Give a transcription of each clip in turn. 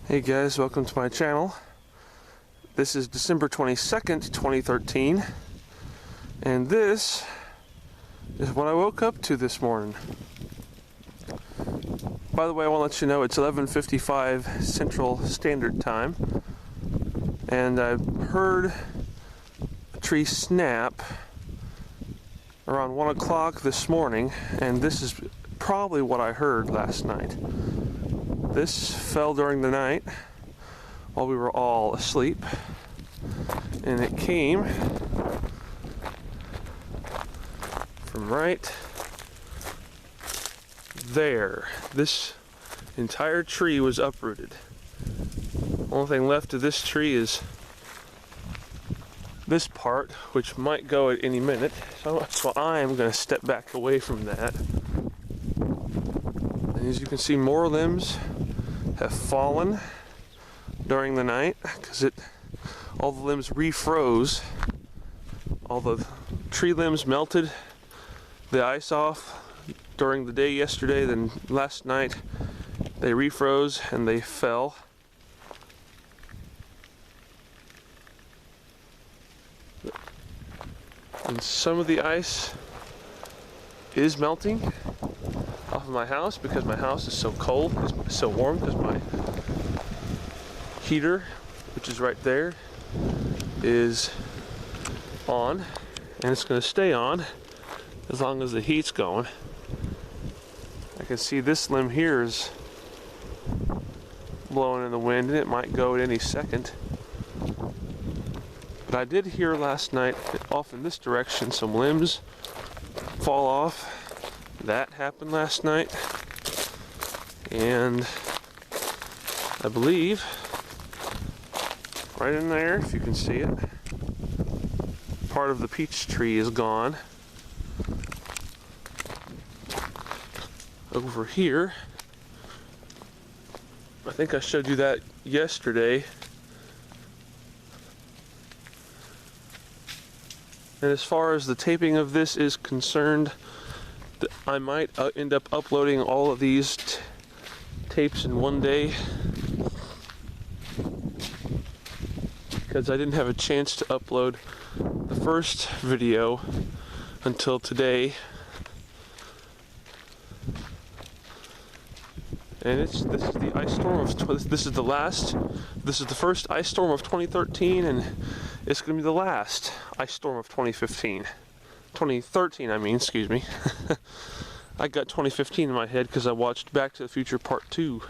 Hey guys, welcome to my channel. This is December 22nd, 2013, and this is what I woke up to this morning. By the way, I want to let you know it's 11:55 Central Standard Time, and I heard a tree snap around 1 o'clock this morning, and this is probably what I heard last night. This fell during the night while we were all asleep, and it came from right there. This entire tree was uprooted. Only thing left of this tree is this part, which might go at any minute, so I am going to step back away from that. And as you can see, more limbs have fallen during the night because all the limbs refroze. All the tree limbs melted the ice off during the day yesterday, then last night they refroze and they fell. And some of the ice is melting off of my house because my house is so cold, it's so warm, because my heater, which is right there, is on, and it's going to stay on as long as the heat's going. I can see this limb here is blowing in the wind, and it might go at any second. But I did hear last night off in this direction some limbs fall off. That happened last night, and I believe right in there, if you can see it, part of the peach tree is gone. Over here, I think I showed you that yesterday. And as far as the taping of this is concerned, I might end up uploading all of these tapes in one day because I didn't have a chance to upload the first video until today. And this is the ice storm of this is the first ice storm of 2013, and it's going to be the last ice storm of 2013, I mean, excuse me. I got 2015 in my head because I watched Back to the Future Part 2.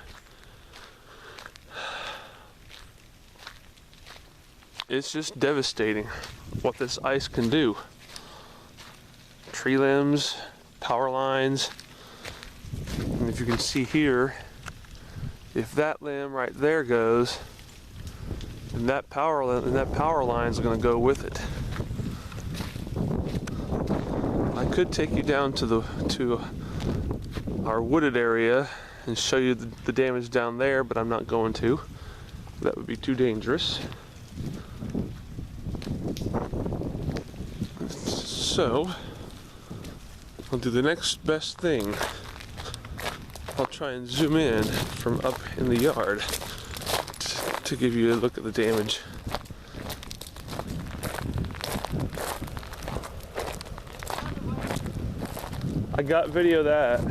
It's just devastating what this ice can do. Tree limbs, power lines, and if you can see here, if that limb right there goes, then that power line is going to go with it. I could take you down to our wooded area and show you the damage down there, but I'm not going to. That would be too dangerous. So I'll do the next best thing. I'll try and zoom in from up in the yard to give you a look at the damage. I got video of that.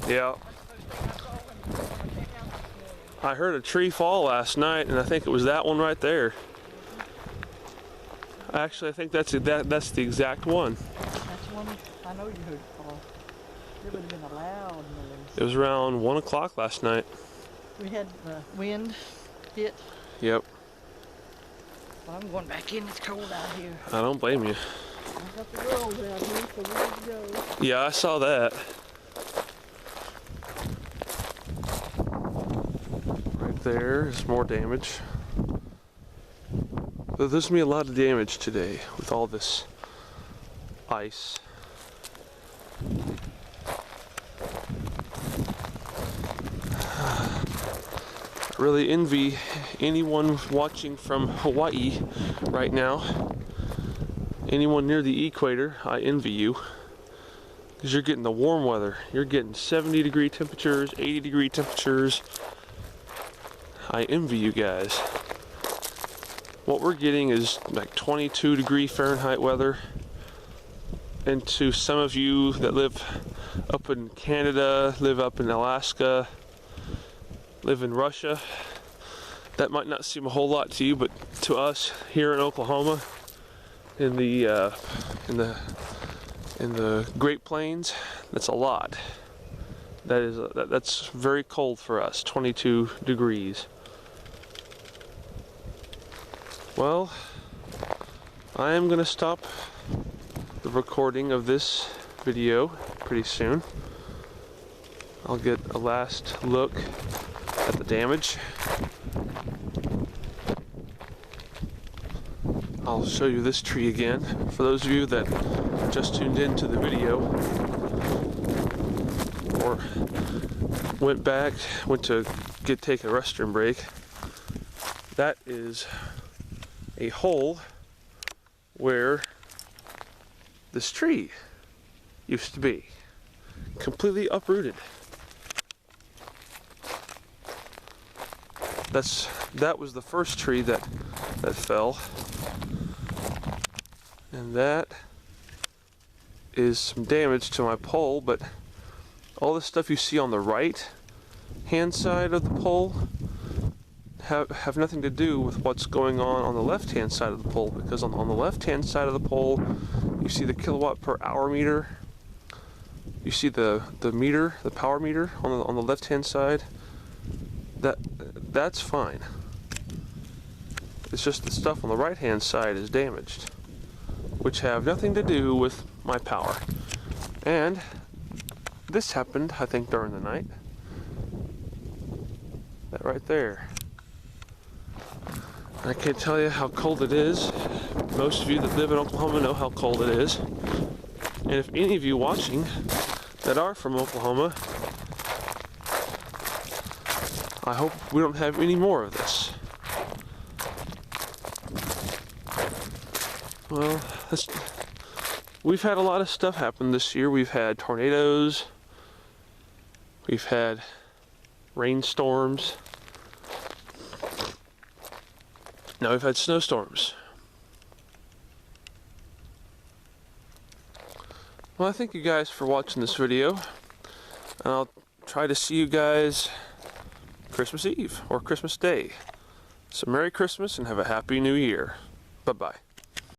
Yeah. I heard a tree fall last night, and I think it was that one right there. Actually, I think that's the exact one. That's one I know you heard it fall. It would have been a loud noise. It was around 1 o'clock last night. We had wind hit. Yep. Well, I'm going back in. It's cold out here. I don't blame you. I got the girls out here, so we're ready to go. Yeah, I saw that. Right there is more damage. But there's gonna be a lot of damage today with all this ice. I really envy anyone watching from Hawaii right now. Anyone near the equator, I envy you. because you're getting the warm weather. You're getting 70-degree temperatures, 80-degree temperatures. I envy you guys. What we're getting is like 22-degree Fahrenheit weather. And to some of you that live up in Canada, live up in Alaska, live in Russia, that might not seem a whole lot to you, but to us here in Oklahoma, in the Great Plains, that's a lot. That's very cold for us, 22 degrees. Well, I am going to stop the recording of this video pretty soon. I'll get a last look at the damage. I'll show you this tree again. For those of you that just tuned into the video or went to take a restroom break, that is a hole where this tree used to be, completely uprooted. That was the first tree that fell, and that is some damage to my pole. But all the stuff you see on the right hand side of the pole have nothing to do with what's going on the left hand side of the pole, because on the left hand side of the pole you see the kilowatt per hour meter. You see the meter, the power meter on the left hand side. That's fine. It's just the stuff on the right hand side is damaged, which have nothing to do with my power. And this happened, I think, during the night. That right there. I can't tell you how cold it is. Most of you that live in Oklahoma know how cold it is. And if any of you watching that are from Oklahoma, I hope we don't have any more of this. Well, we've had a lot of stuff happen this year. We've had tornadoes. We've had rainstorms. Now we've had snowstorms. Well, I thank you guys for watching this video, and I'll try to see you guys Christmas Eve or Christmas Day. So Merry Christmas and have a Happy New Year. Bye-bye.